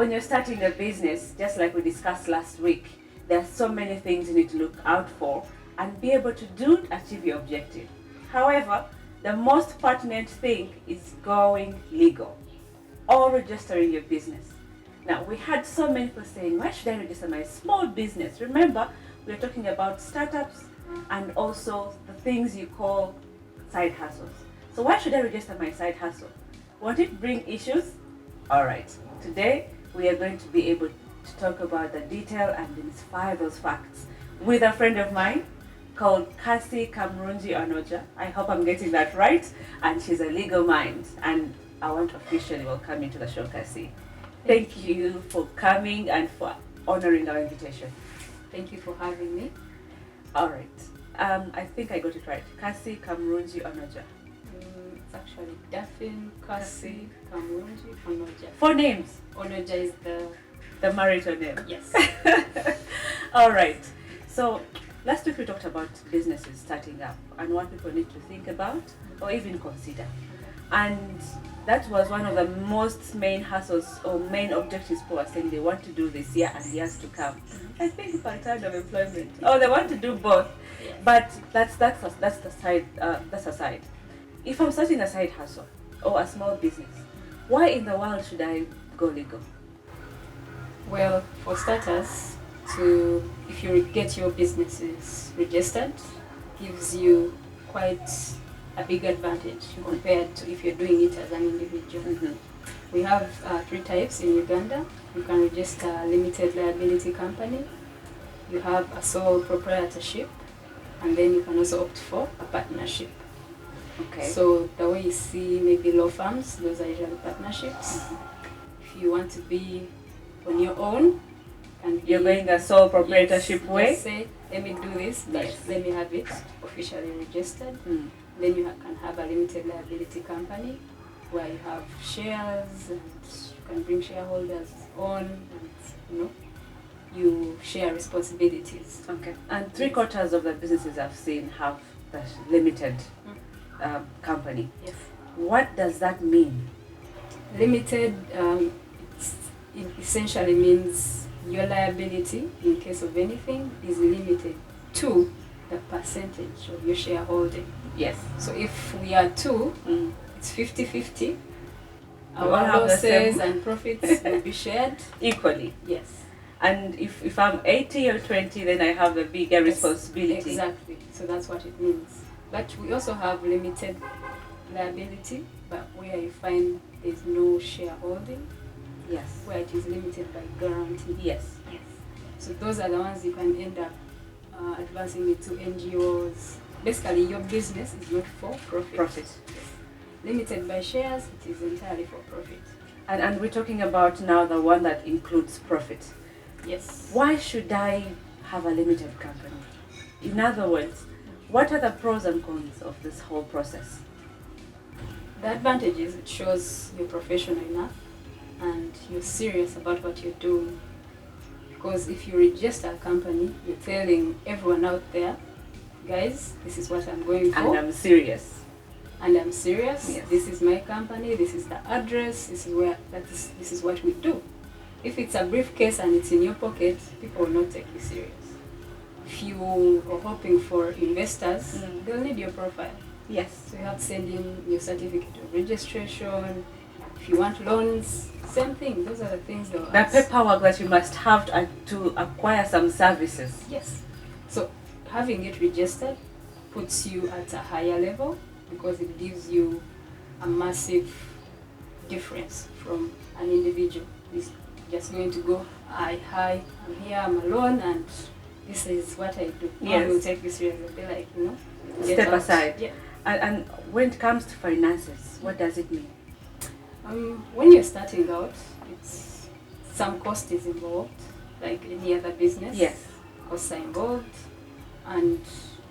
when you're starting a business, just like we discussed last week, there are so many things you need to look out for and be able to do to achieve your objective. However, the most pertinent thing is going legal or registering your business. Now, we had so many people saying, why should I register my small business? Remember, we're talking about startups and also the things you call side hustles. So why should I register my side hustle? Won't it bring issues? All right, today we are going to be able to talk about the detail and demystify those facts with a friend of mine called Kasi Kamrunji Onoja. I hope I'm getting that right. And she's a legal mind. And I want to officially welcome you to the show, Kasi. Thank you for coming and for honoring our invitation. Thank you for having me. All right. I think I got it right. Kasi Kamrunji Onoja. It's actually Daphne Kasi Kamrunji Onoja. 4 names. Onoja is the marital name. Yes. All right. So last week we talked about businesses starting up and what people need to think about or even consider. And that was one of the most main hassles or main objectives people are saying they want to do this year and years to come. I think people are tired of employment. Oh, they want to do both. Yes. But that's the side. That's aside. If I'm starting a side hustle or a small business, why in the world should I go legal? Well, for starters, if you get your businesses registered, gives you quite a big advantage compared to if you're doing it as an individual. Mm-hmm. We have 3 types in Uganda. You can register a limited liability company, you have a sole proprietorship, and then you can also opt for a partnership. Okay. So the way you see maybe law firms, those are usually partnerships. Mm-hmm. If you want to be on your own, and you're going the sole proprietorship way. Just say, let me do this, but Yes. let me have it officially registered. Mm. Then you can have a limited liability company where you have shares and you can bring shareholders on, and you share responsibilities. Okay. And 3/4 of the businesses I've seen have the limited company. Yes. What does that mean? Limited, it essentially means your liability in case of anything is limited to the percentage of your shareholding. Yes. So if we are 2, it's 50-50. We all Our have the losses same. and profits will be shared Equally. Yes. And if I'm 80 or 20, then I have a bigger responsibility. Exactly. So that's what it means. But we also have limited liability, but where you find there's no shareholding, Yes. where it is limited by guarantee. Yes. Yes. So those are the ones you can end up advancing it to NGOs. Basically, your business is not for profit. Profit. Yes. Limited by shares, it is entirely for profit. And we're talking about now the one that includes profit. Yes. Why should I have a limited company? In other words, what are the pros and cons of this whole process? The advantage is it shows you're professional enough and you're serious about what you're doing. Because if you register a company, you're telling everyone out there, guys, this is what I'm going for. And I'm serious. And I'm serious. Yes. This is my company. This is the address. This is what we do. If it's a briefcase and it's in your pocket, people will not take you serious. If you are hoping for investors, they'll need your profile. Yes. So you have to send in your certificate of registration. If you want loans, same thing. Those are the things they'll The ask. paperwork that you must have to acquire some services. Yes. So having it registered puts you at a higher level because it gives you a massive difference from an individual who's just going to go, hi, I'm here, I'm alone, and this is what I do. No one will take you seriously. They'll be like, get Step out. aside. Yeah. And when it comes to finances, what does it mean? When you're starting out, it's some cost is involved, like any other business. Yes. Costs are involved, and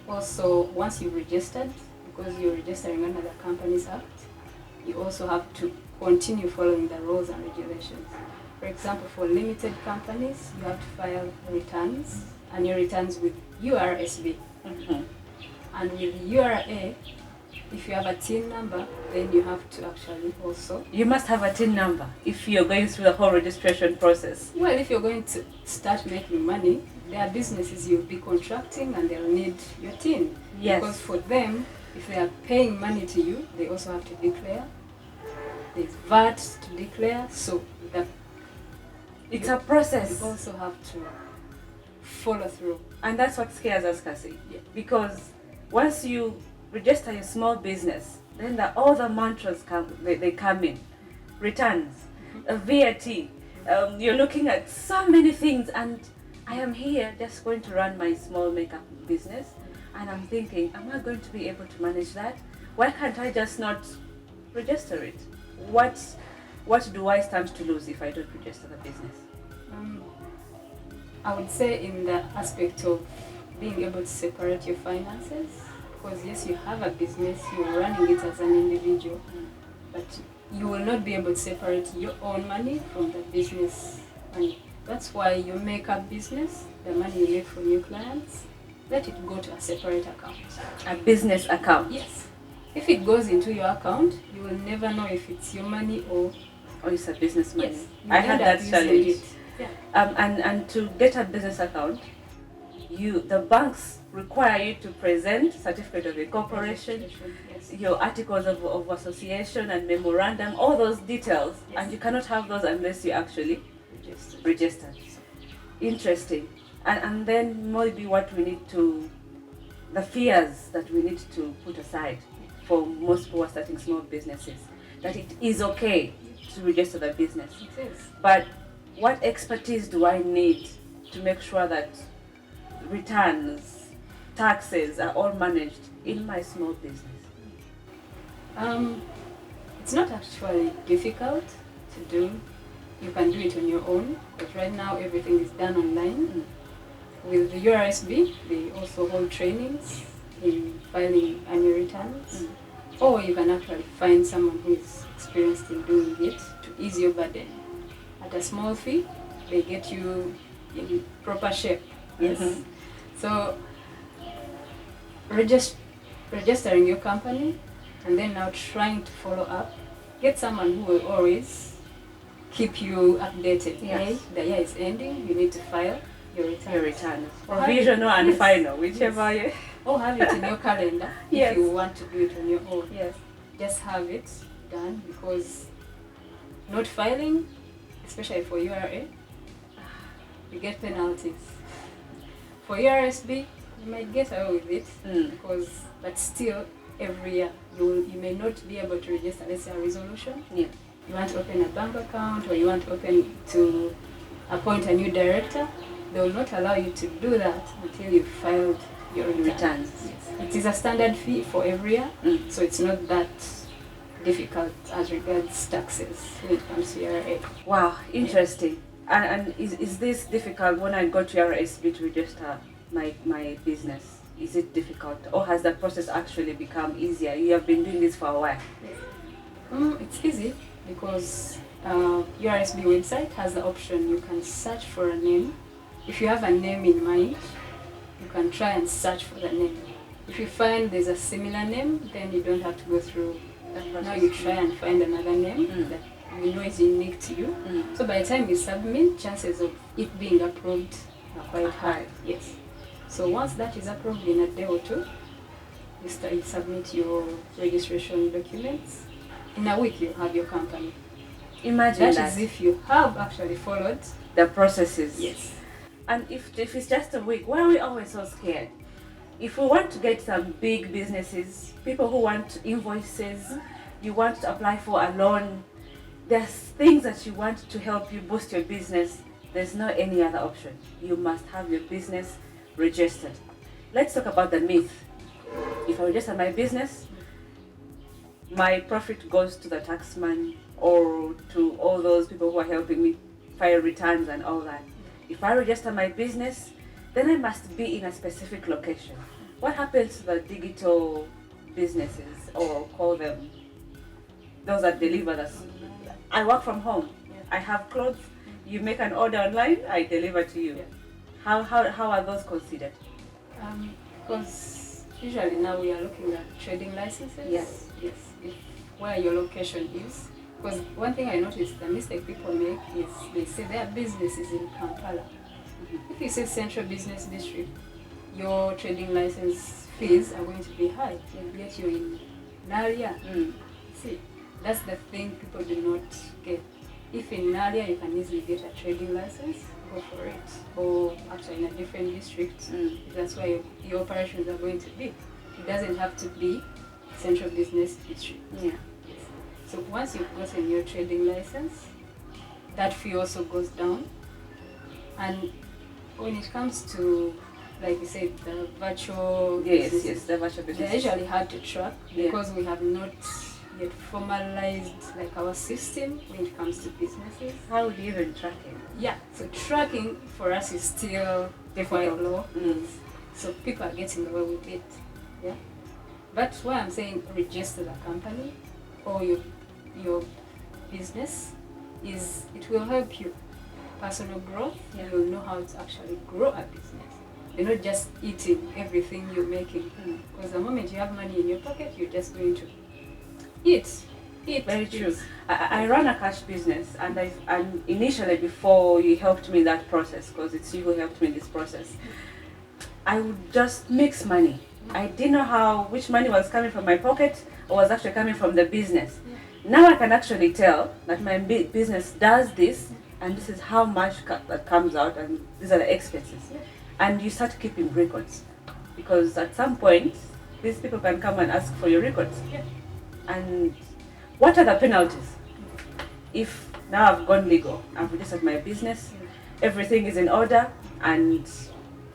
also once you've registered, because you're registering under the Companies Act, you also have to continue following the rules and regulations. For example, for limited companies, you have to file returns, and your returns with URSB. Mm-hmm. And with URA, If you have a TIN number, then you have to actually also. You must have a TIN number if you're going through the whole registration process. Well, if you're going to start making money, there are businesses you'll be contracting and they'll need your TIN. Yes. Because for them, if they are paying money to you, they also have to declare. There's VAT to declare, so it's a process. You also have to follow through. And that's what scares us, Cassie. Yeah. Because once you register your small business, then all the mantras they come in. Returns, VAT, you're looking at so many things, and I am here just going to run my small makeup business, and I'm thinking, am I going to be able to manage that? Why can't I just not register it? What do I stand to lose if I don't register the business? I would say in the aspect of being able to separate your finances, because yes, you have a business, you're running it as an individual, but you will not be able to separate your own money from the business money. That's why your makeup business, the money you make from your clients, let it go to a separate account. A business account? Yes. If it goes into your account, you will never know if it's your money or it's a business money. Yes, I had that challenge. Yeah. And to get a business account, the banks require you to present certificate of incorporation, yes. your articles of association and memorandum, all those details, Yes. and you cannot have those unless you actually registered. Interesting. And then maybe the fears that we need to put aside for most people who are starting small businesses, that it is okay to register the business. It is. But what expertise do I need to make sure that returns, taxes are all managed in my small business? It's not actually difficult to do. You can do it on your own, because right now everything is done online. With the URSB, they also hold trainings in filing annual returns. Or you can actually find someone who is experienced in doing it to ease your burden. At a small fee, they get you in proper shape. Yes. So registering your company and then now trying to follow up, get someone who will always keep you updated. Yes. Hey, the year is ending, you need to file your returns. Provisional and final, whichever. Yes. Or have it in your calendar Yes. if you want to do it on your own. Yes. Just have it done, because not filing, especially for URA, you get penalties. For URSB, you might get away with it, but still every year you may not be able to register, let's say, a resolution. Yeah. You want to open a bank account, or you want to appoint a new director, they will not allow you to do that until you've filed your returns. Yes. It is a standard fee for every year, so it's not that difficult as regards taxes when it comes to URA. Wow, interesting. And is this difficult when I go to RSB to register my business? Is it difficult, or has the process actually become easier? You have been doing this for a while. It's easy, because URSB website has the option you can search for a name. If you have a name in mind, you can try and search for the name. If you find there's a similar name, then you don't have to go through that process. Now you try and find another name that you know is unique to you. So by the time you submit, chances of it being approved are quite high. Yes. So once that is approved in a day or two, you submit your registration documents. In a week, you have your company. Imagine that is if you have actually followed the processes. Yes. And if it's just a week, why are we always so scared? If we want to get some big businesses, people who want invoices, you want to apply for a loan, there's things that you want to help you boost your business, there's no any other option. You must have your business registered. Let's talk about the myth. If I register my business, my profit goes to the taxman or to all those people who are helping me file returns and all that. If I register my business, then I must be in a specific location. What happens to the digital businesses, or call them those that deliver us? I work from home. I have clothes. You make an order online, I deliver to you. How are those considered? Because Usually now we are looking at trading licenses. Yes. Yes. If where your location is. Because one thing I noticed, the mistake people make is they say their business is in Kampala. If you say Central Business District, your trading license fees are going to be high. Yet you're in Naria. See, that's the thing people do not get. If in Naria you can easily get a trading license, go for it. Or actually in a different district, that's where your operations are going to be. It doesn't have to be Central Business District. Yeah. Yes. So once you've gotten your trading license, that fee also goes down. And when it comes to, like you said, the virtual businesses, the virtual they're business. usually hard to track because we have not yet formalized like our system when it comes to businesses. How would you even track it? Yeah, so tracking for us is still quite low. So people are getting away with it. Yeah. But why I'm saying register the company or your business is it will help you. Personal growth, you will know how to actually grow a business. You're not just eating everything you're making. Because the moment you have money in your pocket, you're just going to eat. Very true. I run a cash business, and initially, before you helped me in that process, because it's you who helped me in this process, I would just mix money. I didn't know which money was coming from my pocket or was actually coming from the business. Now I can actually tell that my business does this, and this is how much that comes out, and these are the expenses. And you start keeping records, because at some point, these people can come and ask for your records. And what are the penalties? If now I've gone legal, I've registered my business, everything is in order, and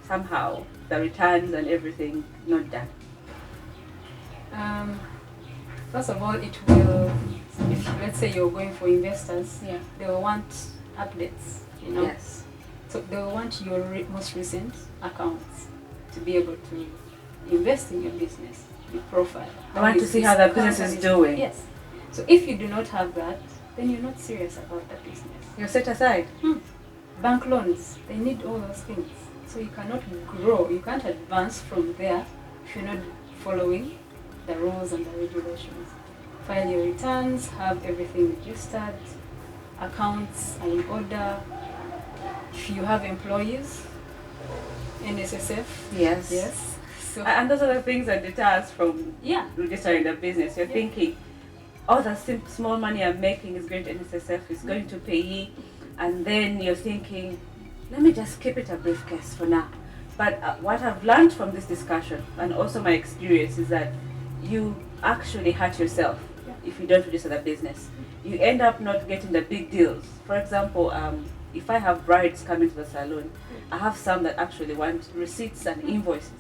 somehow the returns and everything not done. First of all, it will, if let's say you're going for investors, they will want updates, Yes. So they will want your most recent accounts to be able to invest in your business, your profile. I want to see how the business is doing. Yes. So if you do not have that, then you're not serious about the business. You're set aside. Bank loans, they need all those things. So you cannot grow, you can't advance from there if you're not following the rules and the regulations. File your returns, have everything registered, accounts are in order. If you have employees, NSSF. Yes. So, and those are the things that deter us from registering the business. You're thinking, oh, the small money I'm making is going to NSSF, is going to pay, and then you're thinking, let me just keep it a briefcase for now. But what I've learned from this discussion, and also my experience, is that you actually hurt yourself if you don't register the business. You end up not getting the big deals. For example, if I have brides coming to the salon, I have some that actually want receipts and invoices.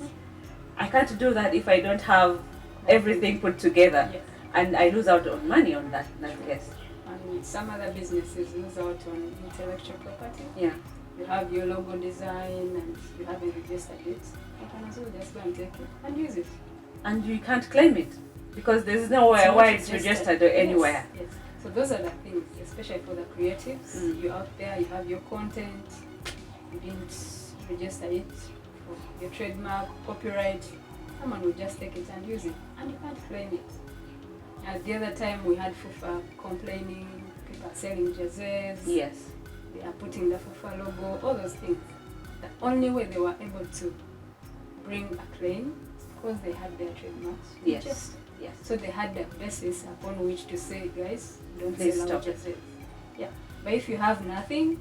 I can't do that if I don't have everything put together, and I lose out on money on that case. And some other businesses lose out on intellectual property. You have your logo design and you haven't registered it. You can also just go and take it and use it. And you can't claim it because there's nowhere where it's registered or anywhere. Yes. So those are the things, especially for the creatives. You're out there, you have your content, you didn't register it for your trademark, copyright. Someone will just take it and use it, and you can't claim it. At the other time, we had FUFA complaining, people are selling jerseys. Yes. They are putting the FUFA logo, all those things. The only way they were able to bring a claim is because they had their trademarks. Yes. So they had the basis upon which to say, guys, don't Please sell our stop it. jerseys. But if you have nothing,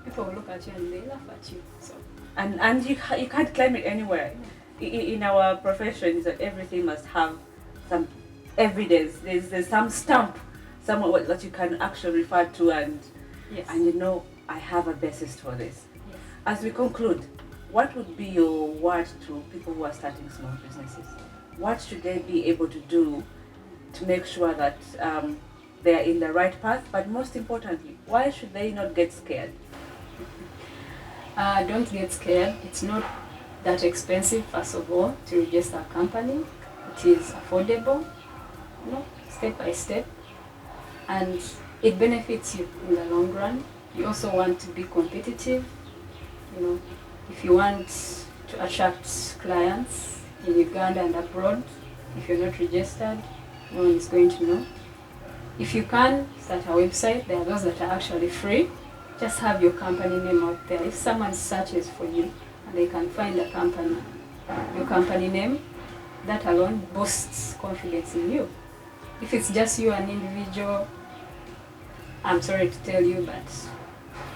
people will look at you and they laugh at you. So. And you can't claim it anywhere. In our profession, is that everything must have some evidence. There's some stamp somewhere that you can actually refer to, and I have a basis for this. As we conclude, what would be your word to people who are starting small businesses? What should they be able to do to make sure that they are in the right path? But most importantly, why should they not get scared? Don't get scared. It's not that expensive, first of all, to register a company. It is affordable, step by step, and it benefits you in the long run. You also want to be competitive. If you want to attract clients, in Uganda and abroad. If you're not registered, no one is going to know. If you can, start a website. There are those that are actually free. Just have your company name out there. If someone searches for you and they can find a company, your company name, that alone boosts confidence in you. If it's just you, an individual, I'm sorry to tell you, but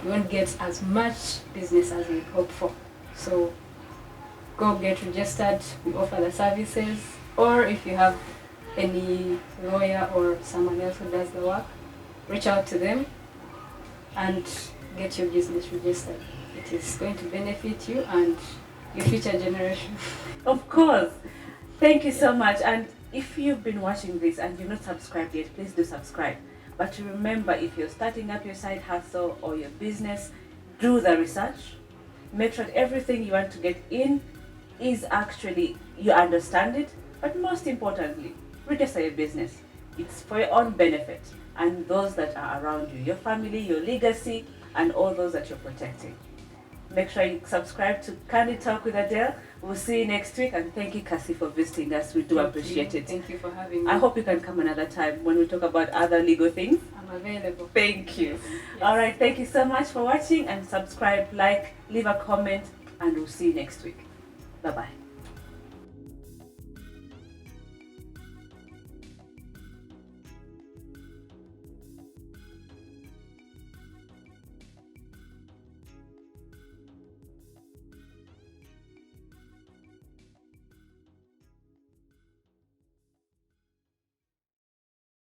you won't get as much business as you hope for. So go get registered. We offer the services, or if you have any lawyer or someone else who does the work, reach out to them and get your business registered. It is going to benefit you and your future generation. Of course. Thank you so much. And if you've been watching this and you're not subscribed yet, please do subscribe. But remember, if you're starting up your side hustle or your business, do the research. Make sure everything you want to get in is actually, you understand it. But most importantly, register your business. It's for your own benefit and those that are around you, your family, your legacy, and all those that you're protecting. Make sure you subscribe to Candid Talk with Adelle. We'll see you next week, and thank you, Cassie, for visiting us. We do appreciate it. Thank you for having me. I hope you can come another time when we talk about other legal things. I'm available. Thank you. Yes. All right, thank you so much for watching, and subscribe, like, leave a comment, and we'll see you next week. Bye-bye.